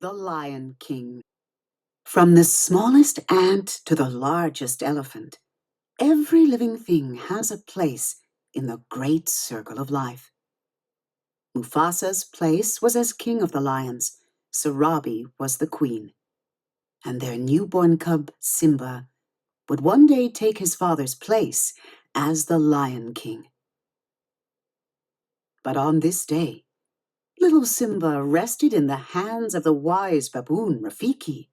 the Lion King. From the smallest ant to the largest elephant, every living thing has a place in the great circle of life. Mufasa's place was as king of the lions. Sarabi was the queen. And their newborn cub, Simba, would one day take his father's place as the Lion King. But on this day, little Simba rested in the hands of the wise baboon Rafiki,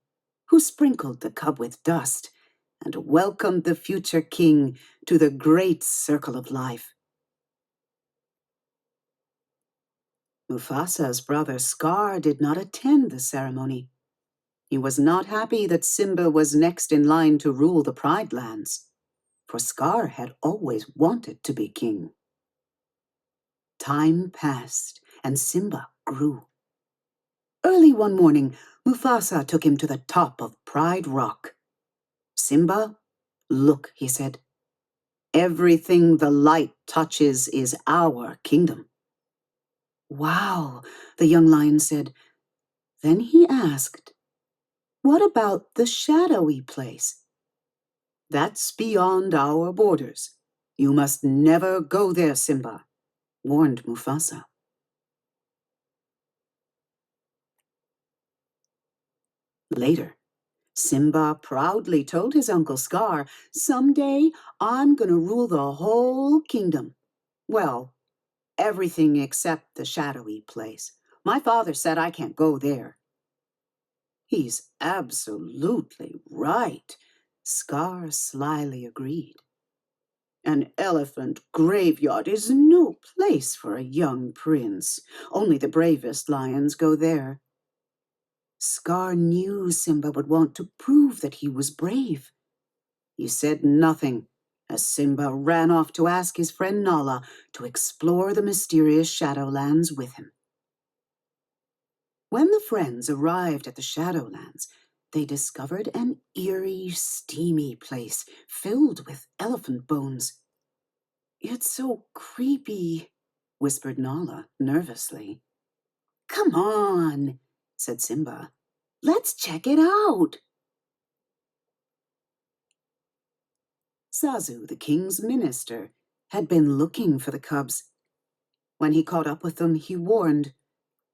who sprinkled the cub with dust and welcomed the future king to the great circle of life. Mufasa's brother Scar did not attend the ceremony. He was not happy that Simba was next in line to rule the Pride Lands, for Scar had always wanted to be king. Time passed, and Simba grew. Early one morning, Mufasa took him to the top of Pride Rock. "Simba, look," he said. "Everything the light touches is our kingdom." "Wow," the young lion said. Then he asked, "What about the shadowy place?" "That's beyond our borders. You must never go there, Simba," warned Mufasa. Later, Simba proudly told his Uncle Scar, "Someday I'm going to rule the whole kingdom. Well, everything except the shadowy place. My father said I can't go there." "He's absolutely right," Scar slyly agreed. "An elephant graveyard is no place for a young prince. Only the bravest lions go there." Scar knew Simba would want to prove that he was brave. He said nothing as Simba ran off to ask his friend Nala to explore the mysterious Shadowlands with him. When the friends arrived at the Shadowlands, they discovered an eerie, steamy place filled with elephant bones. "It's so creepy," whispered Nala nervously. "Come on," said Simba. "Let's check it out." Zazu, the king's minister, had been looking for the cubs. When he caught up with them, he warned,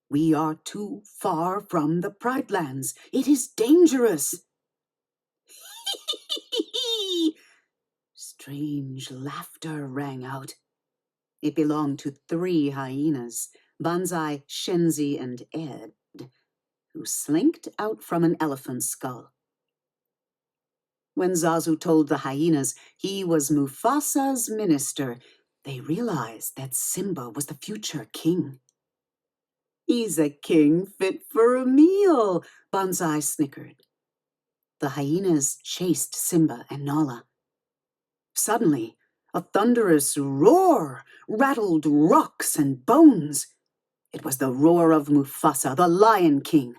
"We are too far from the Pride Lands. It is dangerous." Strange laughter rang out. It belonged to 3 hyenas, Banzai, Shenzi, and Ed, who slinked out from an elephant's skull. When Zazu told the hyenas he was Mufasa's minister, they realized that Simba was the future king. "He's a king fit for a meal," Banzai snickered. The hyenas chased Simba and Nala. Suddenly, a thunderous roar rattled rocks and bones. It was the roar of Mufasa, the Lion King.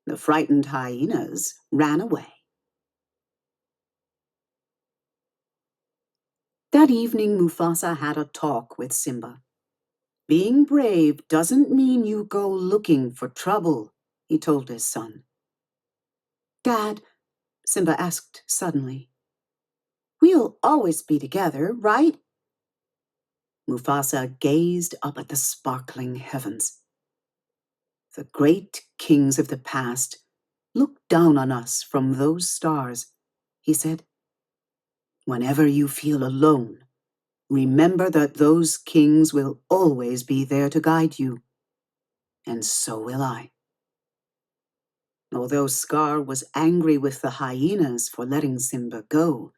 The frightened hyenas ran away. That evening, Mufasa had a talk with Simba. "Being brave doesn't mean you go looking for trouble," he told his son. "Dad," Simba asked suddenly, "we'll always be together, right?" Mufasa gazed up at the sparkling heavens. "The great kings of the past looked down on us from those stars," he said. "Whenever you feel alone, remember that those kings will always be there to guide you. And so will I." Although Scar was angry with the hyenas for letting Simba go,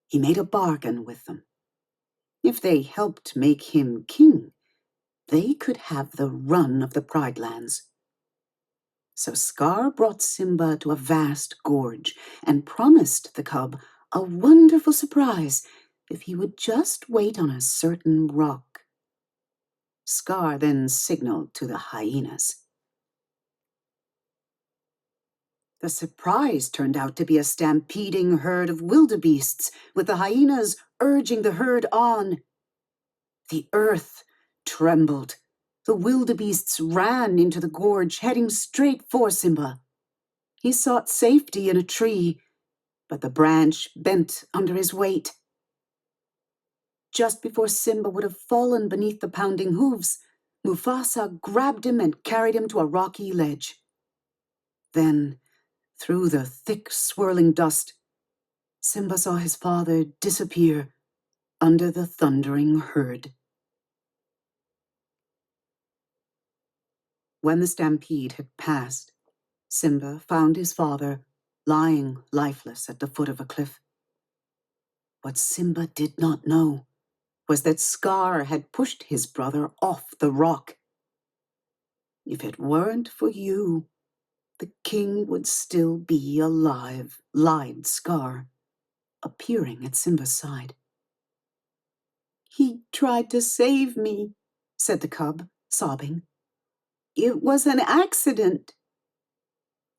he made a bargain with them. If they helped make him king, they could have the run of the Pride Lands. So Scar brought Simba to a vast gorge and promised the cub a wonderful surprise if he would just wait on a certain rock. Scar then signaled to the hyenas. The surprise turned out to be a stampeding herd of wildebeests, with the hyenas urging the herd on. The earth trembled. The wildebeests ran into the gorge, heading straight for Simba. He sought safety in a tree, but the branch bent under his weight. Just before Simba would have fallen beneath the pounding hooves, Mufasa grabbed him and carried him to a rocky ledge. Then, through the thick, swirling dust, Simba saw his father disappear under the thundering herd. When the stampede had passed, Simba found his father lying lifeless at the foot of a cliff. What Simba did not know was that Scar had pushed his brother off the rock. If it weren't for you, the king would still be alive, lied Scar, appearing at Simba's side. He tried to save me, said the cub, sobbing. It was an accident.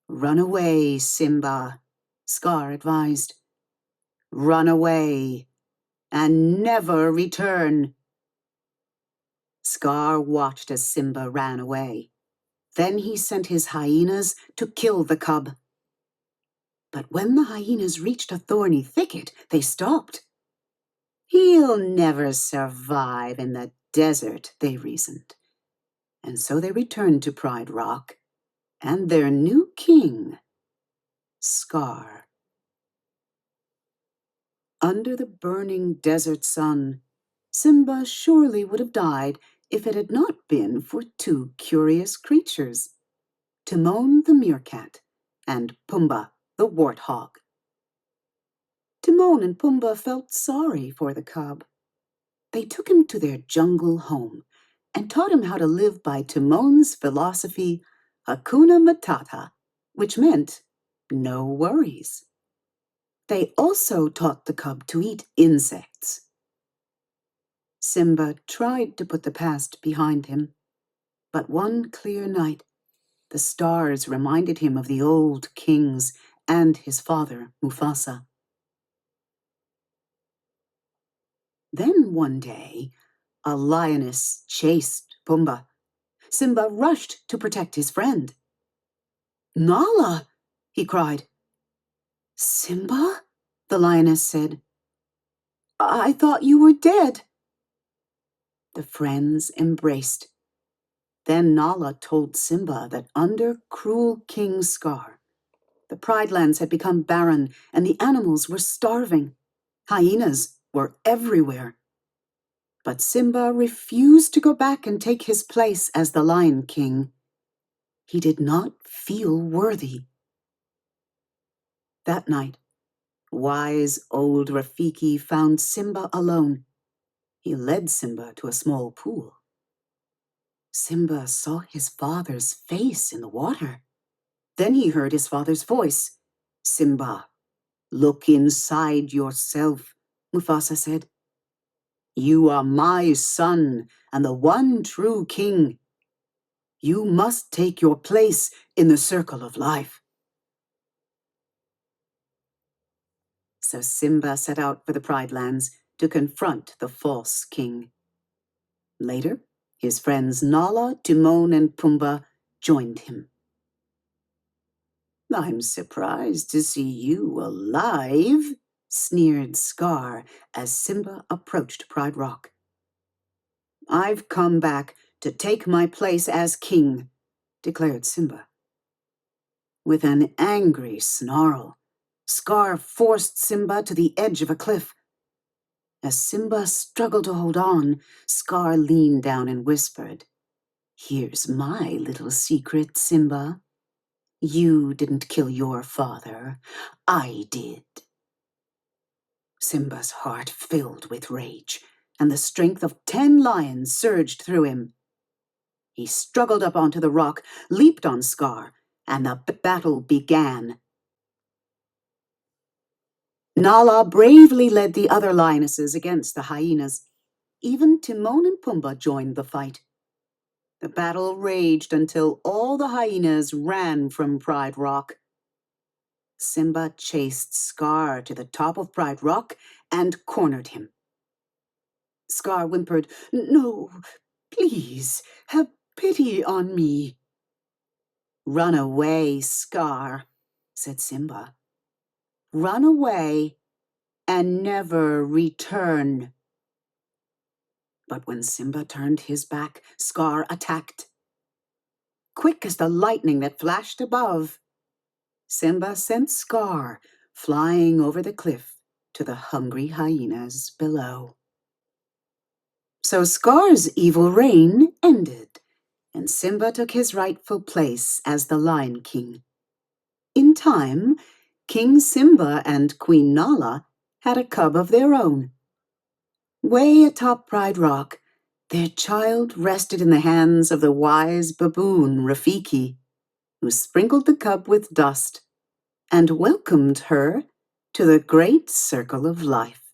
Run away, Simba, Scar advised. Run away and never return. Scar watched as Simba ran away. Then he sent his hyenas to kill the cub. But when the hyenas reached a thorny thicket, they stopped. He'll never survive in the desert, they reasoned. And so they returned to Pride Rock and their new king, Scar. Under the burning desert sun, Simba surely would have died if it had not been for two curious creatures, Timon the meerkat and Pumbaa the warthog. Timon and Pumbaa felt sorry for the cub. They took him to their jungle home and taught him how to live by Timon's philosophy, Hakuna Matata, which meant no worries. They also taught the cub to eat insects. Simba tried to put the past behind him, but one clear night, the stars reminded him of the old kings and his father, Mufasa. Then one day, a lioness chased Pumbaa. Simba rushed to protect his friend. Nala, he cried. Simba? The lioness said. I thought you were dead. The friends embraced. Then Nala told Simba that under cruel King Scar, the Pride Lands had become barren and the animals were starving. Hyenas were everywhere. But Simba refused to go back and take his place as the Lion King. He did not feel worthy. That night, wise old Rafiki found Simba alone. He led Simba to a small pool. Simba saw his father's face in the water. Then he heard his father's voice. Simba, look inside yourself, Mufasa said. You are my son and the one true king. You must take your place in the circle of life. So Simba set out for the Pride Lands to confront the false king. Later, his friends Nala, Timon, and Pumbaa joined him. I'm surprised to see you alive, sneered Scar as Simba approached Pride Rock. I've come back to take my place as king, declared Simba. With an angry snarl, Scar forced Simba to the edge of a cliff. As Simba struggled to hold on, Scar leaned down and whispered, Here's my little secret, Simba. You didn't kill your father. I did. Simba's heart filled with rage, and the strength of 10 lions surged through him. He struggled up onto the rock, leaped on Scar, and the battle began. Nala bravely led the other lionesses against the hyenas. Even Timon and Pumbaa joined the fight. The battle raged until all the hyenas ran from Pride Rock. Simba chased Scar to the top of Pride Rock and cornered him. Scar whimpered, No, please, have pity on me." "Run away, Scar," said Simba. "Run away and never return." But when Simba turned his back, Scar attacked. Quick as the lightning that flashed above, Simba sent Scar flying over the cliff to the hungry hyenas below. So Scar's evil reign ended, and Simba took his rightful place as the Lion King. In time, King Simba and Queen Nala had a cub of their own. Way atop Pride Rock, their child rested in the hands of the wise baboon Rafiki, who sprinkled the cub with dust and welcomed her to the great circle of life.